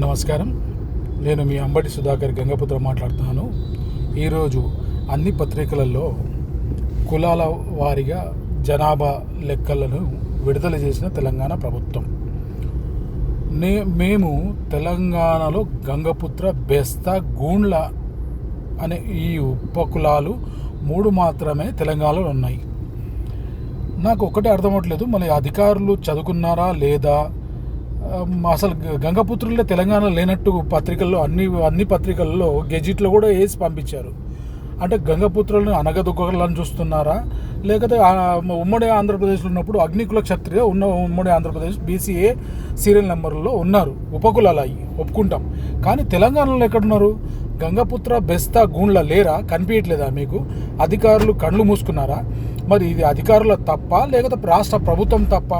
నమస్కారం. నేను మీ అంబటి సుధాకర్ గంగపుత్ర మాట్లాడుతున్నాను. ఈరోజు అన్ని పత్రికలలో కులాల వారీగా జనాభా లెక్కలను విడుదల చేసిన తెలంగాణ ప్రభుత్వం. మేము తెలంగాణలో గంగపుత్ర, బెస్త, గూండ్ల అనే ఈ ఉపకులాలు 3 మాత్రమే తెలంగాణలో ఉన్నాయి. నాకు ఒకటే అర్థమవట్లేదు, మళ్ళీ అధికారులు చదువుకున్నారా లేదా, అసలు గంగపుత్రులే తెలంగాణ లేనట్టు పత్రికల్లో అన్ని పత్రికల్లో గెజిట్లో కూడా వేసి పంపించారు. అంటే గంగపుత్రులను అనగదొక్కలని చూస్తున్నారా, లేకపోతే ఉమ్మడి ఆంధ్రప్రదేశ్లో ఉన్నప్పుడు అగ్నికుల క్షత్రియ ఉమ్మడి ఆంధ్రప్రదేశ్ బీసీఏ సీరియల్ నెంబర్లో ఉన్నారు, ఉపకులాలు అయ్యి ఒప్పుకుంటాం. కానీ తెలంగాణలో ఎక్కడున్నారు? గంగపుత్ర, బెస్త, గూండ్ల లేరా? కనిపించట్లేదా మీకు? అధికారులు కళ్ళు మూసుకున్నారా? మరి ఇది అధికారుల తప్ప లేకపోతే రాష్ట్ర ప్రభుత్వం తప్ప?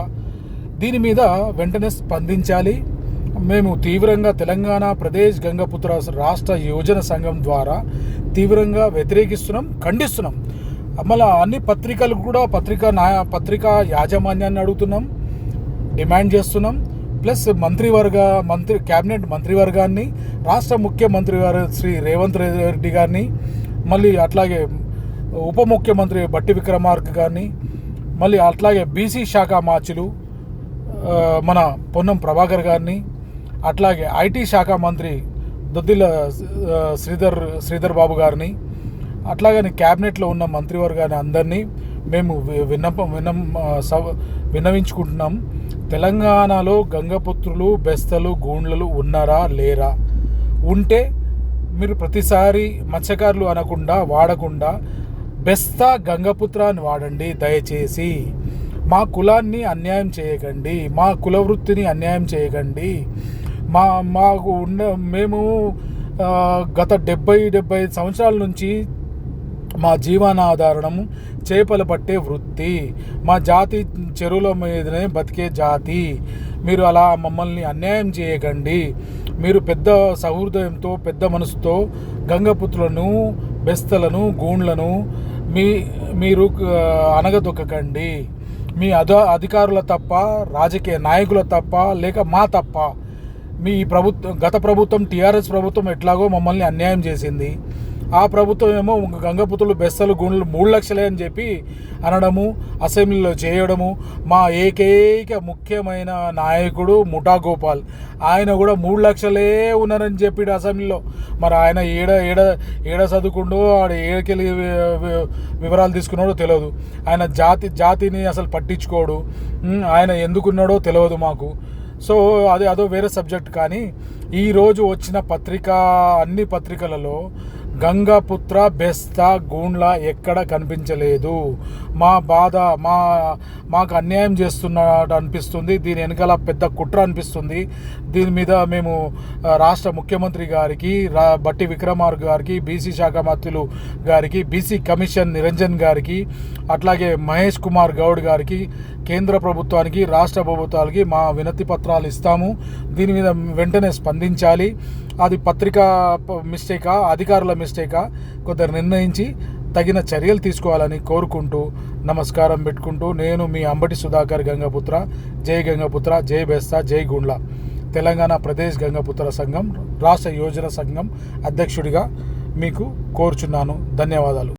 దీని మీద వెంటనే స్పందించాలి. మేము తీవ్రంగా తెలంగాణ ప్రదేశ్ గంగపుత్ర రాష్ట్ర యోజన సంఘం ద్వారా తీవ్రంగా వ్యతిరేకిస్తున్నాం, ఖండిస్తున్నాం. మళ్ళీ అన్ని పత్రికలు కూడా పత్రికా యాజమాన్యాన్ని అడుగుతున్నాం, డిమాండ్ చేస్తున్నాం. ప్లస్ క్యాబినెట్ మంత్రివర్గాన్ని, రాష్ట్ర ముఖ్యమంత్రి గారు శ్రీ రేవంత్ రెడ్డి గారిని, మళ్ళీ అట్లాగే ఉప ముఖ్యమంత్రి బట్టి విక్రమార్క గారిని, మళ్ళీ అట్లాగే బీసీ శాఖ మార్చులు మన పొన్నం ప్రభాకర్ గారిని, అట్లాగే ఐటీ శాఖ మంత్రి దొద్దిల శ్రీధర్ బాబు గారిని, అట్లాగని క్యాబినెట్లో ఉన్న మంత్రివర్గాన్ని అందరినీ మేము విన్నవించుకుంటున్నాం. తెలంగాణలో గంగపుత్రులు, బెస్తలు, గూండ్లలు ఉన్నారా లేరా? ఉంటే మీరు ప్రతిసారి మత్స్యకారులు అనకుండా వాడకుండా బెస్త, గంగపుత్ర అని వాడండి దయచేసి. మా కులాన్ని అన్యాయం చేయకండి, మా కుల వృత్తిని అన్యాయం చేయకండి. మేము గత 70 సంవత్సరాల నుంచి మా జీవనాధారణము చేపలు పట్టే వృత్తి. మా జాతి చెరువుల మీదనే బతికే జాతి. మీరు అలా మమ్మల్ని అన్యాయం చేయకండి. మీరు పెద్ద సహృదయంతో, పెద్ద మనసుతో గంగపుత్రులను, బెస్తలను, గూండ్లను మీరు అనగదొక్కకండి. మీ అధికారుల తప్ప, రాజకీయ నాయకుల తప్ప, లేక మా తప్ప? మీ గత ప్రభుత్వం టీఆర్ఎస్ ప్రభుత్వం ఎట్లాగో మమ్మల్ని అన్యాయం చేసింది. ఆ ప్రభుత్వం ఏమో గంగపుత్రులు, బెస్తలు, గూండ్లు 3 లక్షలే అని చెప్పి అనడము, అసెంబ్లీలో చేయడము. మా ఏకైక ముఖ్యమైన నాయకుడు ముఠా గోపాల్, ఆయన కూడా 3 లక్షలే ఉన్నారని చెప్పి అసెంబ్లీలో. మరి ఆయన ఏడ చదువుకుండో, ఆడ ఏడకెళ్ళి వివరాలు తీసుకున్నాడో తెలియదు. ఆయన జాతిని అసలు పట్టించుకోడు. ఆయన ఎందుకున్నాడో తెలియదు మాకు. సో అదో వేరే సబ్జెక్ట్. కానీ ఈరోజు వచ్చిన అన్ని పత్రికలలో గంగపుత్ర, బెస్త, గూండ్ల ఎక్కడ కనిపించలేదు. మా బాధ, మాకు అన్యాయం చేస్తున్నాడు అనిపిస్తుంది. దీని వెనకాల పెద్ద కుట్ర అనిపిస్తుంది. దీని మీద మేము రాష్ట్ర ముఖ్యమంత్రి గారికి, బట్టి విక్రమార్క గారికి, బీసీ శాఖ మంత్రులు గారికి, బీసీ కమిషన్ నిరంజన్ గారికి, అట్లాగే మహేష్ కుమార్ గౌడ్ గారికి, కేంద్ర ప్రభుత్వానికి, రాష్ట్ర ప్రభుత్వాలకి మా వినతి పత్రాలు ఇస్తాము. దీని మీద వెంటనే స్పందించాలి. అది పత్రికా మిస్టేకా, అధికారుల మిస్టేకా, కొందరు నిర్ణయించి తగిన చర్యలు తీసుకోవాలని కోరుకుంటూ నమస్కారం పెట్టుకుంటూ, నేను మీ అంబటి సుధాకర్ గంగపుత్ర. జై గంగపుత్ర, జై బెస్త, జై గూండ్ల. తెలంగాణ ప్రదేశ్ గంగపుత్ర సంఘం రాష్ట్ర యోజన సంఘం అధ్యక్షుడిగా మీకు కోరుచున్నాను. ధన్యవాదాలు.